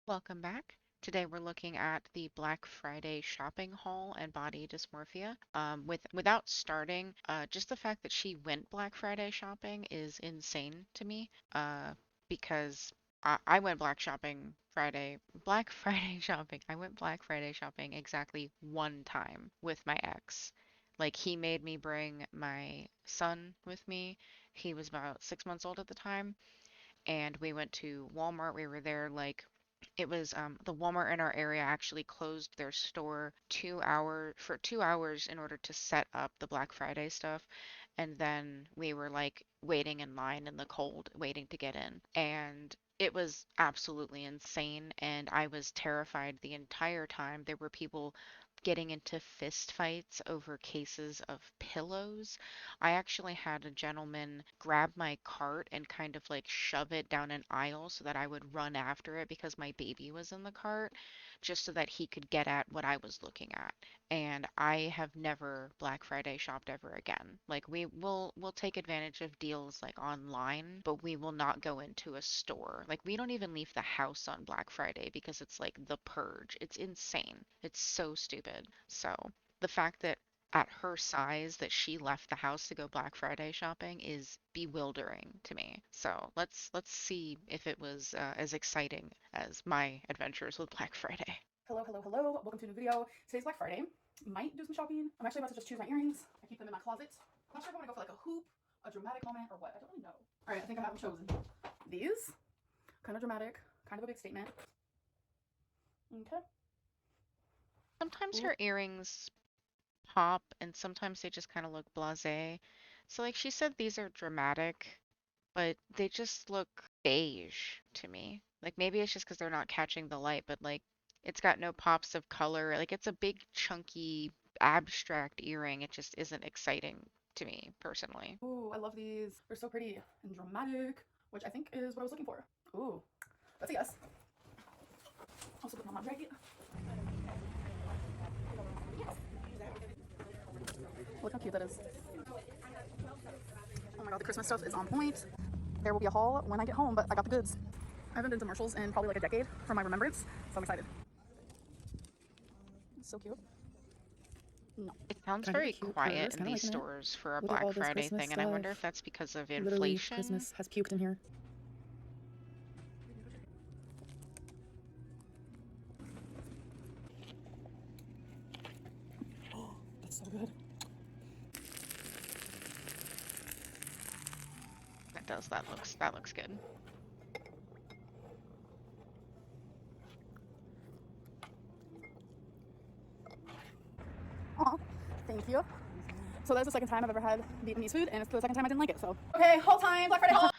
Welcome back. Today we're looking at the Black Friday shopping haul and body dysmorphia. Without starting, just the fact that she went Black Friday shopping is insane to me. Because I went Black Friday shopping. I went Black Friday shopping exactly one time with my ex. Like he made me bring my son with me. He was about 6 months old at the time, and we went to Walmart. We were there like it was the Walmart in our area actually closed their store 2 hours in order to set up the Black Friday stuff, and then we were like waiting in line in the cold, waiting to get in, and it was absolutely insane, and I was terrified the entire time. There were people getting into fist fights over cases of pillows. I actually had a gentleman grab my cart and kind of like shove it down an aisle so that I would run after it because my baby was in the cart, just so that he could get at what I was looking at. And I have never Black Friday shopped ever again. Like we'll take advantage of deals like online, but we will not go into a store. Like we don't even leave the house on Black Friday because it's like the purge. It's insane. It's so stupid. So the fact that at her size that she left the house to go Black Friday shopping is bewildering to me. So let's see if it was as exciting as my adventures with Black Friday. Hello, hello, hello. Welcome to a new video. Today's Black Friday. Might do some shopping. I'm actually about to just choose my earrings. I keep them in my closet. I'm not sure if I want to go for like a hoop, a dramatic moment, or what. I don't really know. All right, I think I have them chosen. These, kind of dramatic, kind of a big statement. Okay. Sometimes Ooh. her earrings pop and sometimes they just kind of look blasé. So like she said these are dramatic, but they just look beige to me. Like maybe it's just because they're not catching the light, but like it's got no pops of color. Like it's a big, chunky, abstract earring. It just isn't exciting to me personally. Ooh, I love these. They're so pretty and dramatic, which I think is what I was looking for. Ooh, that's a yes. Also put them on right. Look how cute that is. Oh my god, the Christmas stuff is on point. There will be a haul when I get home, but I got the goods. I haven't been to Marshall's in probably like a decade for my remembrance, so I'm excited. It's so cute. No. It sounds Kind of a very cute quiet purse, in kind of these liking it. stores for a Look at Black all this Friday Christmas thing, and I stuff. wonder if that's because of Literally, inflation. Christmas has puked in here. Oh, that's so good. That does. That looks good. Aw, thank you. So that's the second time I've ever had Vietnamese food, and it's the second time I didn't like it. So okay, haul time, Black Friday haul.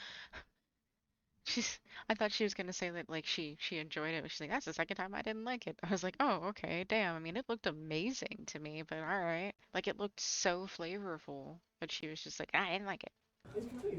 She's, I thought she was gonna say that like she enjoyed it, but she's like, that's the second time I didn't like it. I was like, oh, okay, damn. I mean, it looked amazing to me, but all right. Like it looked so flavorful, but she was just like, I didn't like it.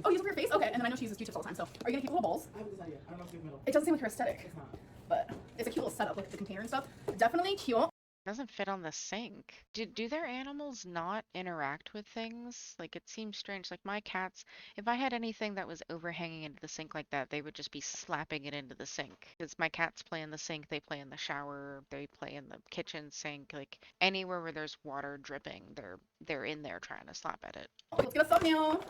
Oh, you use it for your face? Okay, and then I know she uses Q-tips all the time. So are you gonna keep little bowls? I haven't decided yet. I don't know if it's middle. It doesn't seem like her aesthetic. It's not. But it's a cute little setup, like the container and stuff. Definitely cute. Doesn't fit on the sink. Do their animals not interact with things? Like it seems strange. Like my cats, if I had anything that was overhanging into the sink like that, they would just be slapping it into the sink. Because my cats play in the sink, they play in the shower, they play in the kitchen sink, like anywhere where there's water dripping, they're in there trying to slap at it. Let's get a thumbnail.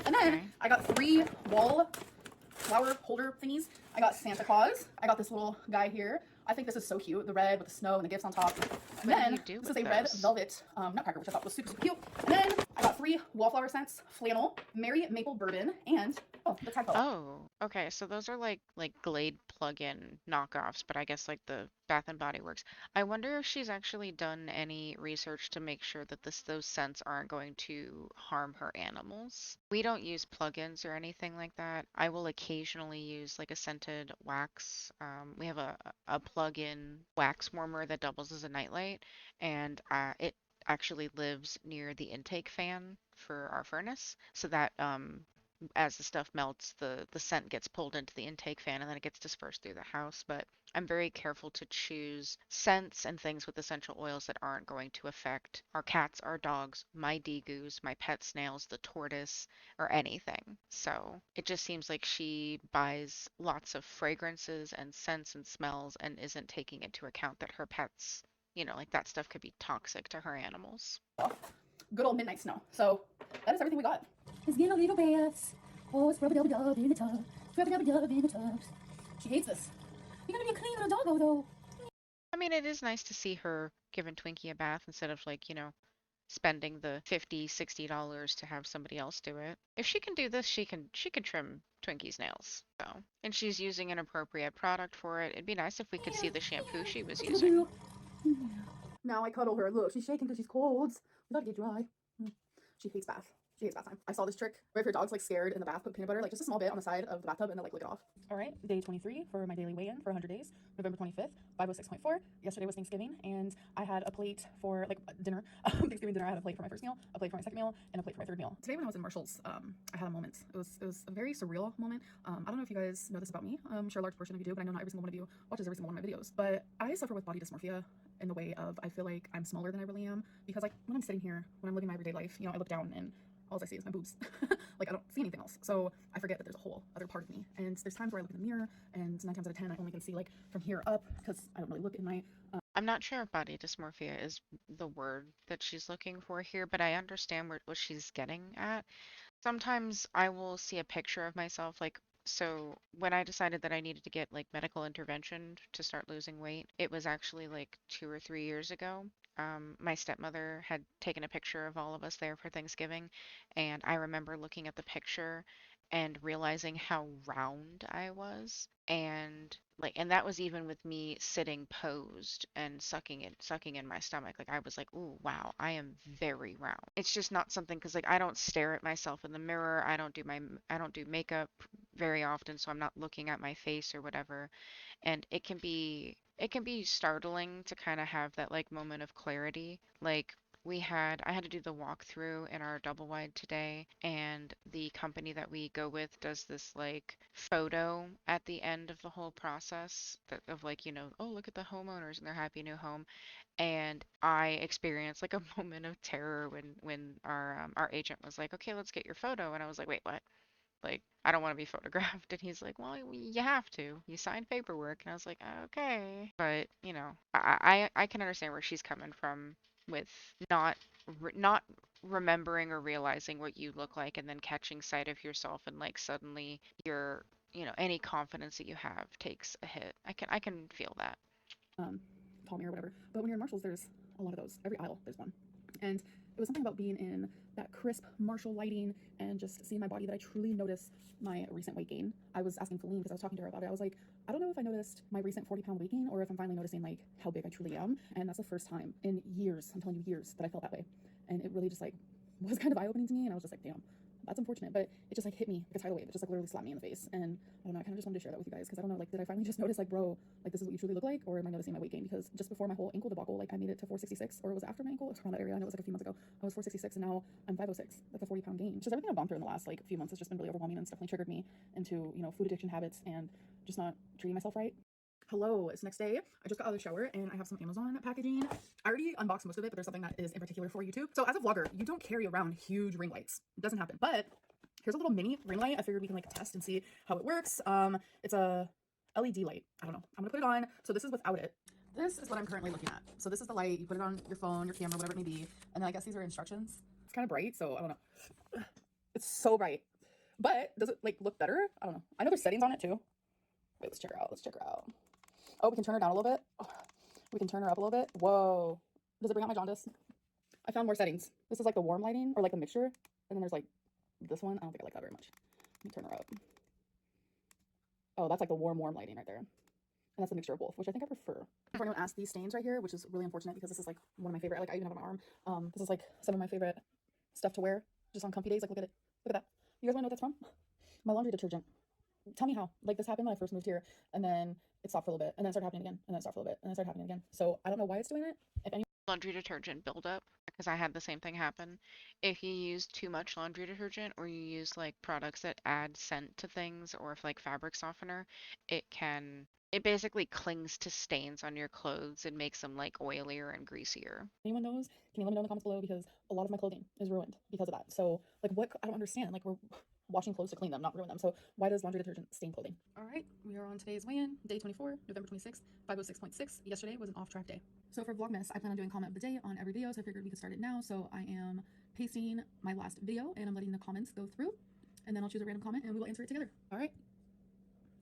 And then Okay. I got 3 wall flower holder thingies. I got Santa Claus. I got this little guy here. I think this is so cute. The red with the snow and the gifts on top. And What do then you do this is with a red those? velvet nutcracker, which I thought was super, super cute. And then I got 3 wallflower scents, flannel, Merry Maple Bourbon, and oh, the typo. Oh, okay. So those are like Glade plug-in knockoffs, but I guess like the Bath and Body Works. I wonder if she's actually done any research to make sure that those scents aren't going to harm her animals. We don't use plug-ins or anything like that. I will occasionally use like a scented wax. We have a plug-in wax warmer that doubles as a nightlight, and it actually lives near the intake fan for our furnace, so that as the stuff melts, the scent gets pulled into the intake fan and then it gets dispersed through the house. But I'm very careful to choose scents and things with essential oils that aren't going to affect our cats, our dogs, my degoos, my pet snails, the tortoise, or anything. So it just seems like she buys lots of fragrances and scents and smells and isn't taking into account that her pets, like that stuff could be toxic to her animals. Good old midnight snow. So that is everything we got. Let's get a little baths. Oh, it's rub-a-dub-a-dub in the tub. Rub-a-dub-a-dub in the tub. She hates this. You're gonna be a clean little doggo, though. I mean, it is nice to see her giving Twinkie a bath instead of like, spending the $50, $60 to have somebody else do it. If she can do this, she could trim Twinkie's nails. So, and she's using an appropriate product for it. It'd be nice if we could see the shampoo she was Good using. girl. Now I cuddle her. Look, she's shaking because she's cold. We gotta get dry. She hates bath. She hates bath time. I saw this trick where if your dog's like scared in the bath, put peanut butter, like just a small bit on the side of the bathtub and then like lick it off. All right, day 23 for my daily weigh-in for 100 days, November 25th, 506.4. Yesterday was Thanksgiving and I had a plate for like dinner. Thanksgiving dinner, I had a plate for my first meal, a plate for my second meal, and a plate for my third meal. Today when I was in Marshall's, I had a moment. It was a very surreal moment. I don't know if you guys know this about me. I'm sure a large portion of you do, but I know not every single one of you watches every single one of my videos. But I suffer with body dysmorphia in the way of I feel like I'm smaller than I really am because like when I'm sitting here, when I'm living my everyday life, I look down and all I see is my boobs. Like I don't see anything else. So I forget that there's a whole other part of me. And there's times where I look in the mirror and 9 times out of 10 I only can see like from here up because I don't really look in my I'm not sure if body dysmorphia is the word that she's looking for here, but I understand what she's getting at. Sometimes I will see a picture of myself, like, so when I decided that I needed to get like medical intervention to start losing weight, it was actually like 2 or 3 years ago. My stepmother had taken a picture of all of us there for Thanksgiving, and I remember looking at the picture and realizing how round I was. And that was even with me sitting posed and sucking in my stomach. Like I was like, "Ooh, wow, I am very round." It's just not something because like I don't stare at myself in the mirror. I don't do makeup very often, so I'm not looking at my face or whatever. And it can be startling to kind of have that like moment of clarity. Like I had to do the walkthrough in our double wide today, and the company that we go with does this like photo at the end of the whole process of like, oh, look at the homeowners and their happy new home. And I experienced like a moment of terror when our agent was like, okay, let's get your photo. And I was like, wait, what? Like, I don't want to be photographed. And he's like, well, you have to. You signed paperwork. And I was like, okay. But, I can understand where she's coming from with not remembering or realizing what you look like and then catching sight of yourself and like suddenly your, any confidence that you have takes a hit. I can feel that. um, call me or whatever. But when you're in Marshalls, there's a lot of those. Every aisle, there's one. And it was something about being in that crisp Marshall lighting and just seeing my body that I truly noticed my recent weight gain. I was asking Feline because I was talking to her about it. I was like, I don't know if I noticed my recent 40-pound weight gain or if I'm finally noticing like how big I truly am. And that's the first time in years, I'm telling you years, that I felt that way. And it really just like was kind of eye-opening to me. And I was just like, damn, that's unfortunate. But it just like hit me like a tidal wave. It just like literally slapped me in the face. And I don't know, I kind of just wanted to share that with you guys because I don't know, like, did I finally just notice like, bro, like this is what you truly look like, or am I noticing my weight gain? Because just before my whole ankle debacle, like I made it to 466, or it was after my ankle, it was around that area. I know it was like a few months ago. I was 466 and now I'm 506. That's a 40-pound gain. Just everything I've gone through in the last like few months has just been really overwhelming and it's definitely triggered me into, food addiction habits and just not treating myself right. Hello, it's the next day. I just got out of the shower and I have some Amazon packaging. I already unboxed most of it, but there's something that is in particular for YouTube. So as a vlogger, you don't carry around huge ring lights. It doesn't happen. But here's a little mini ring light. I figured we can like test and see how it works. It's a LED light. I don't know. I'm gonna put it on. So this is without it. This is what I'm currently looking at. So this is the light. You put it on your phone, your camera, whatever it may be. And then I guess these are instructions. It's kind of bright, so I don't know. It's so bright. But does it like look better? I don't know. I know there's settings on it too. Wait, let's check her out. Let's check her out. Oh, we can turn her down a little bit. Oh, we can turn her up a little bit. Whoa. Does it bring out my jaundice? I found more settings. This is like the warm lighting or like the mixture. And then there's like this one. I don't think I like that very much. Let me turn her up. Oh, that's like the warm lighting right there. And that's a mixture of both, which I think I prefer. For anyone asked, these stains right here, which is really unfortunate because this is like one of my favorite, like I even have it on my arm. This is like some of my favorite stuff to wear just on comfy days. Like look at it. Look at that. You guys want to know what that's from? My laundry detergent. Tell me how. Like this happened when I first moved here and then it stopped for a little bit and then it started happening again and then it stopped for a little bit and then it started happening again. So I don't know why it's doing it. If any Laundry detergent buildup. because I had the same thing happen. If you use too much laundry detergent or you use like products that add scent to things or if like fabric softener, it basically clings to stains on your clothes and makes them like oilier and greasier. Anyone knows, can you let me know in the comments below, because a lot of my clothing is ruined because of that. So like, what, I don't understand. Like, we're washing clothes to clean them, not ruin them. So why does laundry detergent stain clothing? All right, we are on today's weigh-in, day 24, November 26th, 5:06.6. Yesterday was an off-track day. So for Vlogmas, I plan on doing comment of the day on every video, so I figured we could start it now. So I am pasting my last video and I'm letting the comments go through, and then I'll choose a random comment and we will answer it together. All right.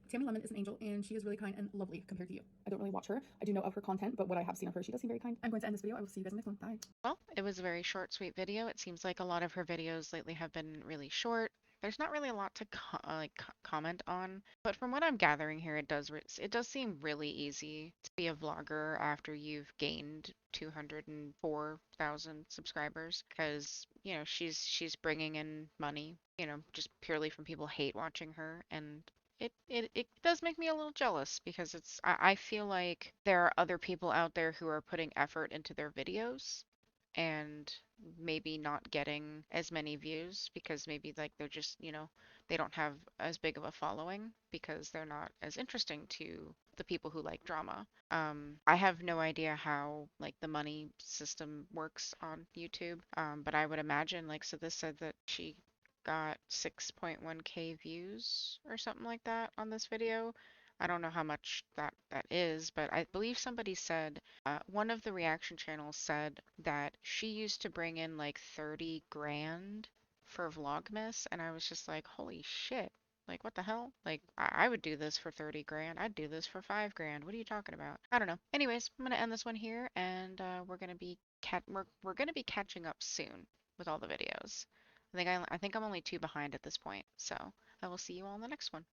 Tammy Lemon is an angel, and she is really kind and lovely compared to you. I don't really watch her. I do know of her content, but what I have seen of her, she does seem very kind. I'm going to end this video. I will see you guys in the next one. Bye. Well, it was a very short, sweet video. It seems like a lot of her videos lately have been really short. There's not really a lot to comment on, but from what I'm gathering here, it does seem really easy to be a vlogger after you've gained 204,000 subscribers because, you know, she's bringing in money, you know, just purely from people hate watching her, and it does make me a little jealous because I feel like there are other people out there who are putting effort into their videos and maybe not getting as many views because maybe like they're just, you know, they don't have as big of a following because they're not as interesting to the people who like drama. I have no idea how like the money system works on YouTube, but I would imagine like so this said that she got 6.1K views or something like that on this video. I don't know how much that is, but I believe somebody said one of the reaction channels said that she used to bring in like 30 grand for Vlogmas, and I was just like, holy shit. Like, what the hell? Like, I would do this for 30 grand. I'd do this for 5 grand. What are you talking about? I don't know. Anyways, I'm gonna end this one here, and we're gonna be catching up soon with all the videos. I think I'm only two behind at this point, so I will see you all in the next one.